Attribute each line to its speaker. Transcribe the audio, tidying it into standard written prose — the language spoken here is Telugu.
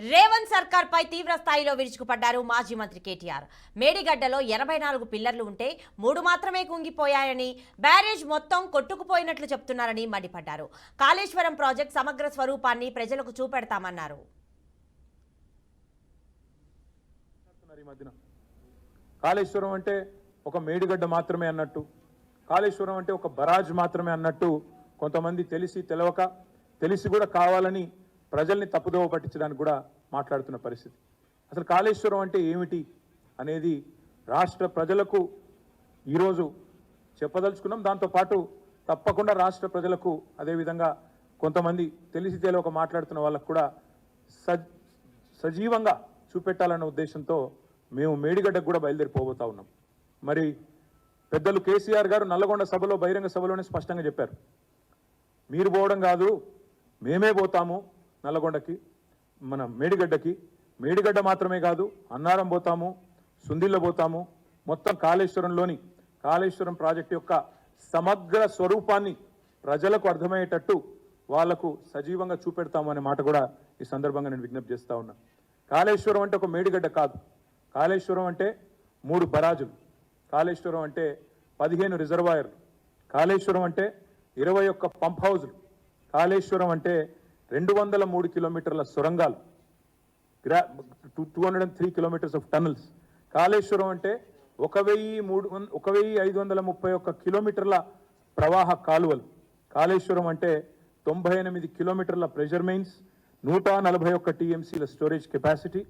Speaker 1: రేవంత్ సర్కార్ పై తీవ్ర స్థాయిలో విరుచుకుపడ్డారు మాజీ మంత్రి కేటీఆర్. మేడిగడ్డలో 84 పిల్లర్లు ఉంటే 3 మాత్రమే కుంగిపోయాయని, బ్యారేజ్ మొత్తం కొట్టుకుపోయినట్లు చెప్తున్నారని మండిపడ్డారు. కాళేశ్వరం ప్రాజెక్టు సమగ్ర స్వరూపాన్ని ప్రజలకు చూపెడతామన్నారు.
Speaker 2: కాళేశ్వరం అంటే ఒక మేడిగడ్డ మాత్రమే అన్నట్టు, కాళేశ్వరం అంటే ఒక బరాజ్ మాత్రమే అన్నట్టు కొంతమంది తెలియక తెలిసి కూడా కావాలని ప్రజల్ని తప్పుదోవ పట్టించడానికి కూడా మాట్లాడుతున్న పరిస్థితి. అసలు కాళేశ్వరం అంటే ఏమిటి అనేది రాష్ట్ర ప్రజలకు ఈరోజు చెప్పదలుచుకున్నాం. దాంతోపాటు తప్పకుండా రాష్ట్ర ప్రజలకు అదేవిధంగా కొంతమంది తెలియక మాట్లాడుతున్న వాళ్ళకు కూడా సజీవంగా చూపెట్టాలన్న ఉద్దేశంతో మేము మేడిగడ్డకు కూడా బయలుదేరిపోబోతా ఉన్నాం. మరి పెద్దలు కేసీఆర్ గారు నల్లగొండ సభలో బహిరంగ సభలోనే స్పష్టంగా చెప్పారు, మీరు పోవడం కాదు మేమే పోతాము నల్లగొండకి, మన మేడిగడ్డకి. మేడిగడ్డ మాత్రమే కాదు, అన్నారం పోతాము, సుందిల్ల పోతాము, మొత్తం కాళేశ్వరం ప్రాజెక్టు యొక్క సమగ్ర స్వరూపాన్ని ప్రజలకు అర్థమయ్యేటట్టు వాళ్లకు సజీవంగా చూపెడతాము అనే మాట కూడా ఈ సందర్భంగా నేను విజ్ఞప్తి చేస్తా ఉన్నా. కాళేశ్వరం అంటే ఒక మేడిగడ్డ కాదు, కాళేశ్వరం అంటే 3 బరాజులు, కాళేశ్వరం అంటే 15 రిజర్వాయర్లు, కాళేశ్వరం అంటే 21 పంప్ హౌజులు, కాళేశ్వరం అంటే 203 కిలోమీటర్ల సొరంగాలు, 203 కిలోమీటర్స్ ఆఫ్ టనల్స్. కాళేశ్వరం అంటే 1531 కిలోమీటర్ల ప్రవాహ కాలువలు. కాళేశ్వరం అంటే 98 కిలోమీటర్ల ప్రెషర్ మెయిన్స్, 141 టీఎంసీల స్టోరేజ్ కెపాసిటీ.